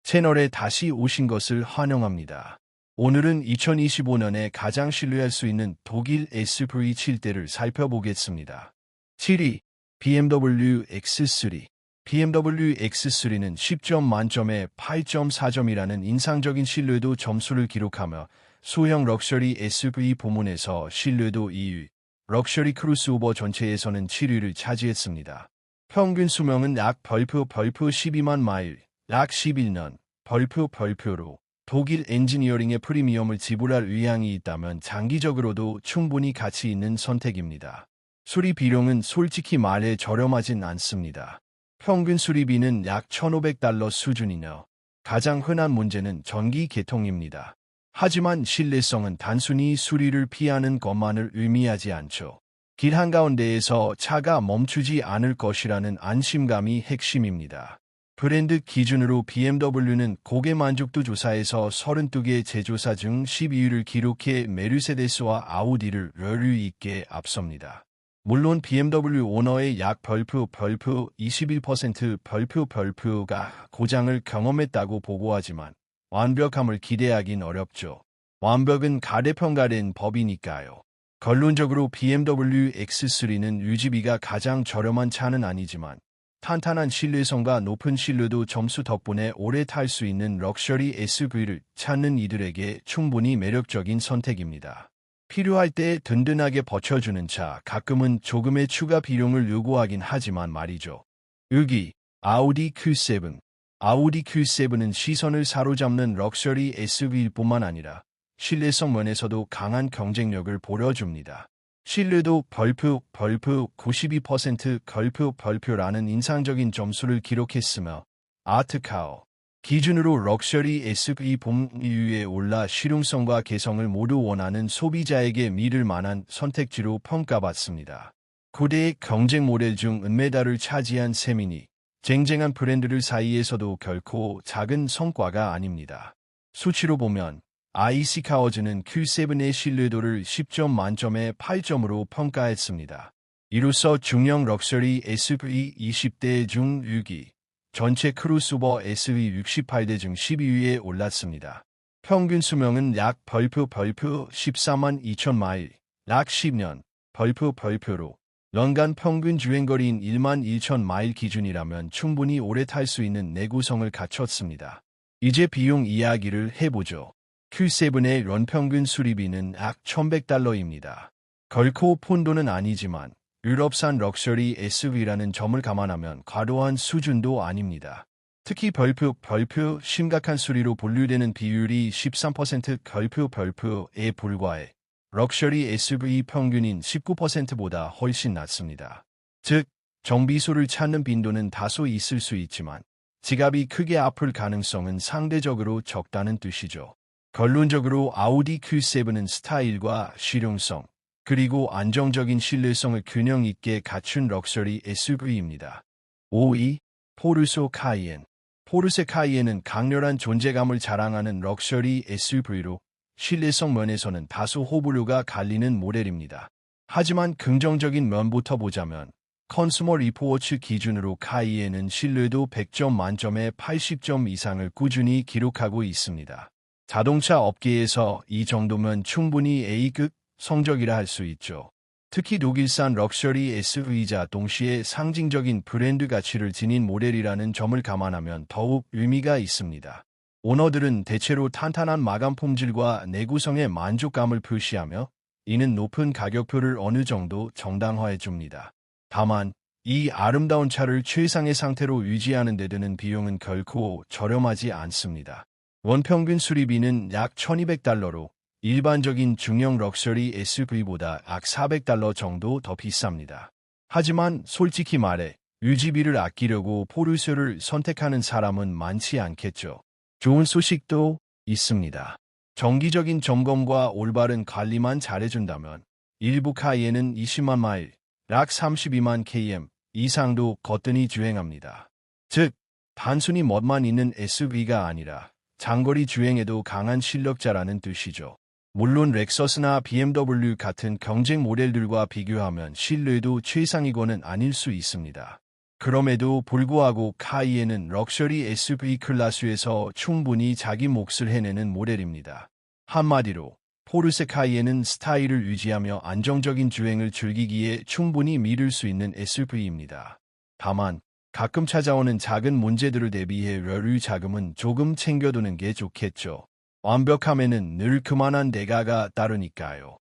채널에 다시 오신 것을 환영합니다. 오늘은 2025년에 가장 신뢰할 수 있는 독일 SUV 7대를 살펴보겠습니다. 7위, BMW X3. BMW X3는 10점 만점에 8.4점이라는 인상적인 신뢰도 점수를 기록하며 소형 럭셔리 SUV 부문에서 신뢰도 2위, 럭셔리 크로스오버 전체에서는 7위를 차지했습니다. 평균 수명은 약 벌프 12만 마일, 약 11년, 벌프로 독일 엔지니어링의 프리미엄을 지불할 의향이 있다면 장기적으로도 충분히 가치 있는 선택입니다. 수리 비용은 솔직히 말해 저렴하진 않습니다. 평균 수리비는 약 $1,500 수준이며 가장 흔한 문제는 전기 개통입니다. 하지만 신뢰성은 단순히 수리를 피하는 것만을 의미하지 않죠. 길 한가운데에서 차가 멈추지 않을 것이라는 안심감이 핵심입니다. 브랜드 기준으로 BMW는 고객 만족도 조사에서 32개 제조사 중 12위를 기록해 메르세데스와 아우디를 여유 있게 앞섭니다. 물론 BMW 오너의 약 벌프 21% 벌프가 고장을 경험했다고 보고하지만 완벽함을 기대하긴 어렵죠. 완벽은 가대평가된 법이니까요. 결론적으로 BMW X3는 유지비가 가장 저렴한 차는 아니지만 탄탄한 신뢰성과 높은 신뢰도 점수 덕분에 오래 탈 수 있는 럭셔리 SUV를 찾는 이들에게 충분히 매력적인 선택입니다. 필요할 때 든든하게 버텨주는 차, 가끔은 조금의 추가 비용을 요구하긴 하지만 말이죠. 6위, 아우디 Q7. 아우디 Q7은 시선을 사로잡는 럭셔리 SUV일 뿐만 아니라 신뢰성 면에서도 강한 경쟁력을 보여줍니다. 신뢰도 벌프 92% 벌프라는 인상적인 점수를 기록했으며 아트카어 기준으로 럭셔리 SUV 봄위에 올라 실용성과 개성을 모두 원하는 소비자에게 믿을 만한 선택지로 평가받습니다. 고대의 경쟁 모델 중 은메달을 차지한 셈이니 쟁쟁한 브랜드들 사이에서도 결코 작은 성과가 아닙니다. 수치로 보면 아이시카워즈는 Q7의 신뢰도를 10점 만점에 8점으로 평가했습니다. 이로써 중형 럭셔리 SUV 20대 중 6위, 전체 크로스오버 SUV 68대 중 12위에 올랐습니다. 평균 수명은 약 벌프 14만 2천 마일, 약 10년, 벌프로 연간 평균 주행거리인 1만 1천 마일 기준이라면 충분히 오래 탈 수 있는 내구성을 갖췄습니다. 이제 비용 이야기를 해보죠. Q7의 연평균 수리비는 약 $1,100입니다. 결코 폰도는 아니지만 유럽산 럭셔리 SUV라는 점을 감안하면 과도한 수준도 아닙니다. 특히 벌프 심각한 수리로 분류되는 비율이 13% 벌프에 불과해 럭셔리 SUV 평균인 19%보다 훨씬 낮습니다. 즉, 정비소를 찾는 빈도는 다소 있을 수 있지만 지갑이 크게 아플 가능성은 상대적으로 적다는 뜻이죠. 결론적으로 아우디 Q7은 스타일과 실용성, 그리고 안정적인 신뢰성을 균형 있게 갖춘 럭셔리 SUV입니다. 5위, 포르쉐 카이엔. 포르쉐 카이엔은 강렬한 존재감을 자랑하는 럭셔리 SUV로 신뢰성 면에서는 다소 호불호가 갈리는 모델입니다. 하지만 긍정적인 면부터 보자면 컨슈머 리포츠 기준으로 카이엔은 신뢰도 100점 만점에 80점 이상을 꾸준히 기록하고 있습니다. 자동차 업계에서 이 정도면 충분히 A급 성적이라 할 수 있죠. 특히 독일산 럭셔리 SUV이자 동시에 상징적인 브랜드 가치를 지닌 모델이라는 점을 감안하면 더욱 의미가 있습니다. 오너들은 대체로 탄탄한 마감 품질과 내구성에 만족감을 표시하며 이는 높은 가격표를 어느 정도 정당화해줍니다. 다만 이 아름다운 차를 최상의 상태로 유지하는 데 드는 비용은 결코 저렴하지 않습니다. 원평균 수리비는 약 $1,200로 일반적인 중형 럭셔리 SUV보다 약 $400 정도 더 비쌉니다. 하지만 솔직히 말해 유지비를 아끼려고 포르쉐를 선택하는 사람은 많지 않겠죠. 좋은 소식도 있습니다. 정기적인 점검과 올바른 관리만 잘해준다면 일부 카이엔은 20만 마일, 약 32만 km 이상도 거뜬히 주행합니다. 즉, 단순히 멋만 있는 SUV가 아니라 장거리 주행에도 강한 실력자라는 뜻이죠. 물론 렉서스나 BMW 같은 경쟁 모델들과 비교하면 신뢰도 최상위권은 아닐 수 있습니다. 그럼에도 불구하고 카이엔은 럭셔리 SUV 클래스에서 충분히 자기 몫을 해내는 모델입니다. 한마디로 포르쉐 카이엔은 스타일을 유지하며 안정적인 주행을 즐기기에 충분히 믿을 수 있는 SUV입니다. 다만 가끔 찾아오는 작은 문제들을 대비해 여유 자금은 조금 챙겨두는 게 좋겠죠. 완벽함에는 늘 그만한 대가가 따르니까요.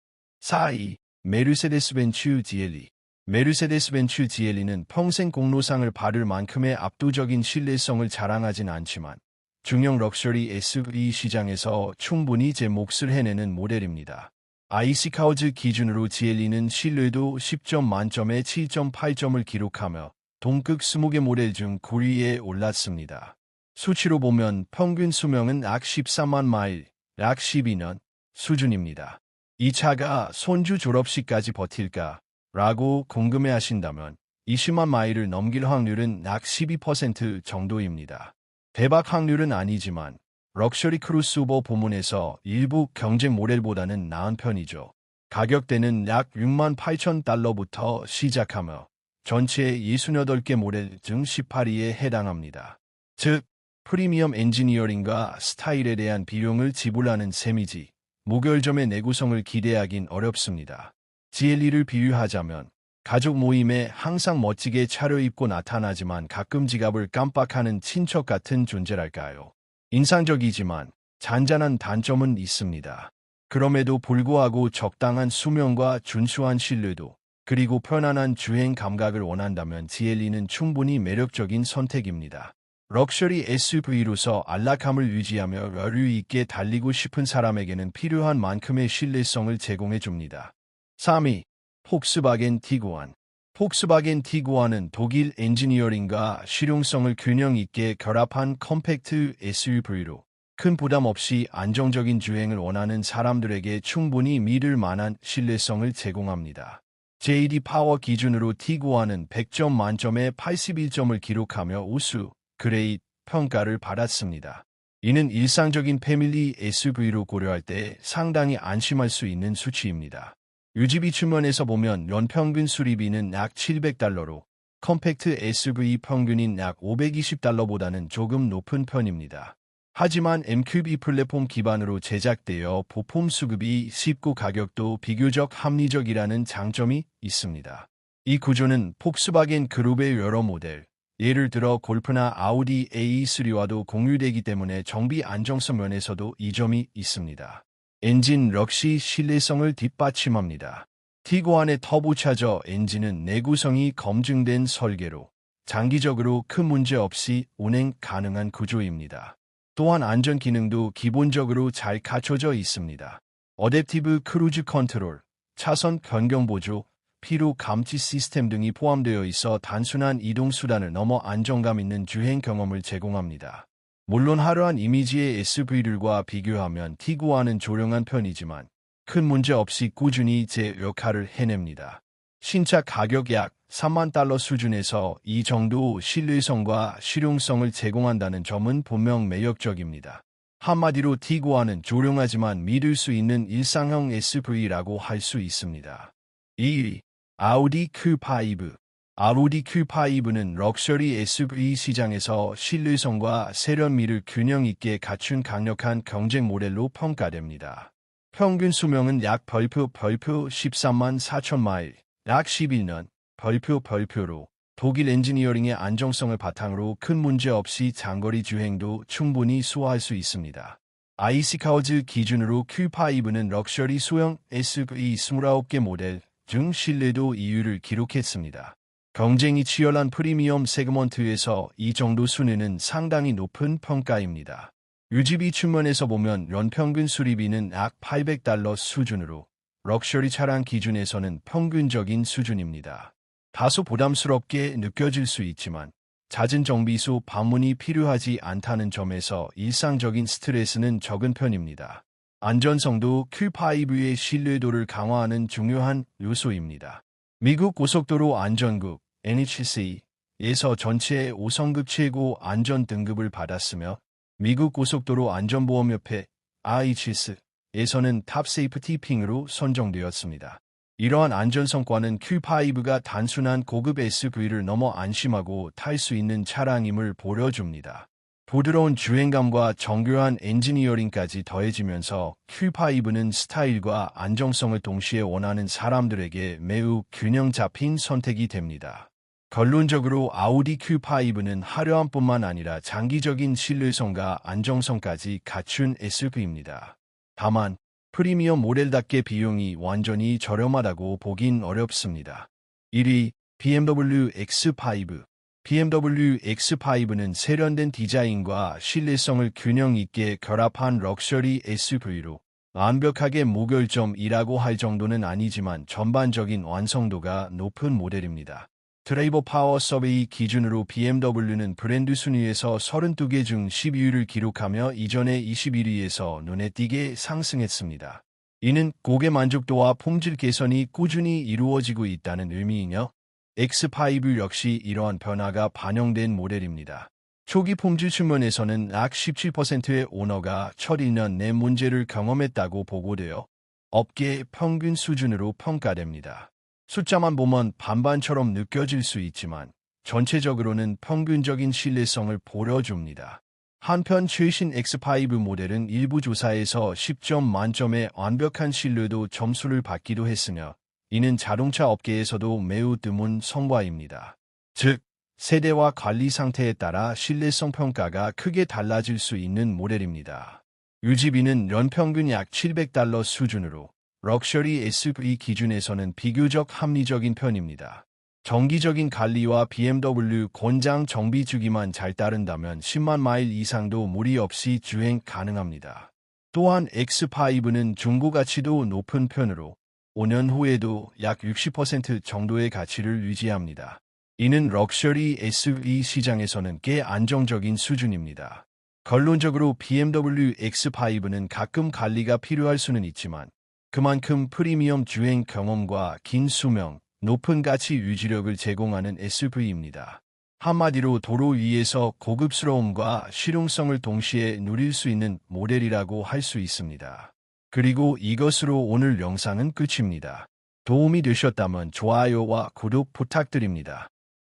4위, 메르세데스-벤츠 GLE. 메르세데스-벤츠 GLE는 평생 공로상을 받을 만큼의 압도적인 신뢰성을 자랑하진 않지만 중형 럭셔리 SUV 시장에서 충분히 제 몫을 해내는 모델입니다. 아이시카우즈 기준으로 GLE는 신뢰도 10점 만점에 7.8점을 기록하며 동급 20개 모델 중 9위에 올랐습니다. 수치로 보면 평균 수명은 약 14만 마일, 약 12년 수준입니다. 이 차가 손주 졸업식까지 버틸까? 라고 궁금해하신다면 20만 마일을 넘길 확률은 약 12% 정도입니다. 대박 확률은 아니지만 럭셔리 크로스오버 부문에서 일부 경쟁 모델보다는 나은 편이죠. 가격대는 약 6만 8천 달러부터 시작하며 전체 68개 모델 중 18위에 해당합니다. 즉, 프리미엄 엔지니어링과 스타일에 대한 비용을 지불하는 셈이지 무결점의 내구성을 기대하긴 어렵습니다. GLE를 비유하자면 가족 모임에 항상 멋지게 차려입고 나타나지만 가끔 지갑을 깜빡하는 친척 같은 존재랄까요. 인상적이지만 잔잔한 단점은 있습니다. 그럼에도 불구하고 적당한 수명과 준수한 신뢰도 그리고 편안한 주행 감각을 원한다면 GLE는 충분히 매력적인 선택입니다. 럭셔리 SUV로서 안락함을 유지하며 여유 있게 달리고 싶은 사람에게는 필요한 만큼의 신뢰성을 제공해줍니다. 3위, 폭스바겐 티구안. 폭스바겐 티구안은 독일 엔지니어링과 실용성을 균형 있게 결합한 컴팩트 SUV로 큰 부담 없이 안정적인 주행을 원하는 사람들에게 충분히 믿을 만한 신뢰성을 제공합니다. JD 파워 기준으로 티구안은 100점 만점에 81점을 기록하며 우수, 그레이드 평가를 받았습니다. 이는 일상적인 패밀리 SUV로 고려할 때 상당히 안심할 수 있는 수치입니다. 유지비 측면에서 보면 연평균 수리비는 약 700달러로 컴팩트 SUV 평균인 약 520달러보다는 조금 높은 편입니다. 하지만 MQB 플랫폼 기반으로 제작되어 부품 수급이 쉽고 가격도 비교적 합리적이라는 장점이 있습니다. 이 구조는 폭스바겐 그룹의 여러 모델, 예를 들어 골프나 아우디 A3와도 공유되기 때문에 정비 안정성 면에서도 이점이 있습니다. 엔진 역시 신뢰성을 뒷받침합니다. 티구안의 터보차저 엔진은 내구성이 검증된 설계로 장기적으로 큰 문제 없이 운행 가능한 구조입니다. 또한 안전 기능도 기본적으로 잘 갖춰져 있습니다. 어댑티브 크루즈 컨트롤, 차선 변경 보조, 피로 감지 시스템 등이 포함되어 있어 단순한 이동 수단을 넘어 안정감 있는 주행 경험을 제공합니다. 물론 화려한 이미지의 SUV들과 비교하면 티구안은 조용한 편이지만 큰 문제 없이 꾸준히 제 역할을 해냅니다. 신차 가격 약 3만 달러 수준에서 이 정도 신뢰성과 실용성을 제공한다는 점은 분명 매력적입니다. 한마디로 티구안은 조용하지만 믿을 수 있는 일상형 SUV라고 할 수 있습니다. 2위, 아우디 Q5. 아우디 Q5는 럭셔리 SUV 시장에서 신뢰성과 세련미를 균형 있게 갖춘 강력한 경쟁 모델로 평가됩니다. 평균 수명은 약 별표 13만 4천 마일, 약 11년, 별표로 독일 엔지니어링의 안정성을 바탕으로 큰 문제 없이 장거리 주행도 충분히 수호할 수 있습니다. 아이시카우즈 기준으로 Q5는 럭셔리 소형 SUV 29개 모델 중 신뢰도 2위를 기록했습니다. 경쟁이 치열한 프리미엄 세그먼트에서 이 정도 순위는 상당히 높은 평가입니다. 유지비 측면에서 보면 연평균 수리비는 약 800달러 수준으로 럭셔리 차량 기준에서는 평균적인 수준입니다. 다소 부담스럽게 느껴질 수 있지만 잦은 정비소 방문이 필요하지 않다는 점에서 일상적인 스트레스는 적은 편입니다. 안전성도 Q5의 신뢰도를 강화하는 중요한 요소입니다. 미국 고속도로 안전국 NHC에서 전체 5성급 최고 안전 등급을 받았으며 미국 고속도로 안전보험협회 IHS에서는 탑 세이프티 핑으로 선정되었습니다. 이러한 안전성과는 Q5가 단순한 고급 SUV를 넘어 안심하고 탈 수 있는 차량임을 보여줍니다. 부드러운 주행감과 정교한 엔지니어링까지 더해지면서 Q5는 스타일과 안정성을 동시에 원하는 사람들에게 매우 균형 잡힌 선택이 됩니다. 결론적으로 아우디 Q5는 화려함뿐만 아니라 장기적인 신뢰성과 안정성까지 갖춘 SUV입니다. 다만 프리미엄 모델답게 비용이 완전히 저렴하다고 보긴 어렵습니다. 1위 BMW X5. BMW X5는 세련된 디자인과 신뢰성을 균형 있게 결합한 럭셔리 SUV로 완벽하게 무결점이라고 할 정도는 아니지만 전반적인 완성도가 높은 모델입니다. 드라이버 파워 서베이 기준으로 BMW는 브랜드 순위에서 32개 중 12위를 기록하며 이전의 21위에서 눈에 띄게 상승했습니다. 이는 고객 만족도와 품질 개선이 꾸준히 이루어지고 있다는 의미이며 X5 역시 이러한 변화가 반영된 모델입니다. 초기 품질 측면에서는 약 17%의 오너가 첫 1년 내 문제를 경험했다고 보고되어 업계 평균 수준으로 평가됩니다. 숫자만 보면 반반처럼 느껴질 수 있지만 전체적으로는 평균적인 신뢰성을 보여줍니다. 한편 최신 X5 모델은 일부 조사에서 10점 만점의 완벽한 신뢰도 점수를 받기도 했으며 이는 자동차 업계에서도 매우 드문 성과입니다. 즉, 세대와 관리 상태에 따라 신뢰성 평가가 크게 달라질 수 있는 모델입니다. 유지비는 연평균 약 $700 수준으로 럭셔리 SUV 기준에서는 비교적 합리적인 편입니다. 정기적인 관리와 BMW 권장 정비 주기만 잘 따른다면 10만 마일 이상도 무리 없이 주행 가능합니다. 또한 X5는 중고 가치도 높은 편으로 5년 후에도 약 60% 정도의 가치를 유지합니다. 이는 럭셔리 SUV 시장에서는 꽤 안정적인 수준입니다. 결론적으로 BMW X5는 가끔 관리가 필요할 수는 있지만 그만큼 프리미엄 주행 경험과 긴 수명, 높은 가치 유지력을 제공하는 SUV입니다. 한마디로 도로 위에서 고급스러움과 실용성을 동시에 누릴 수 있는 모델이라고 할 수 있습니다. 그리고 이것으로 오늘 영상은 끝입니다. 도움이 되셨다면 좋아요와 구독 부탁드립니다.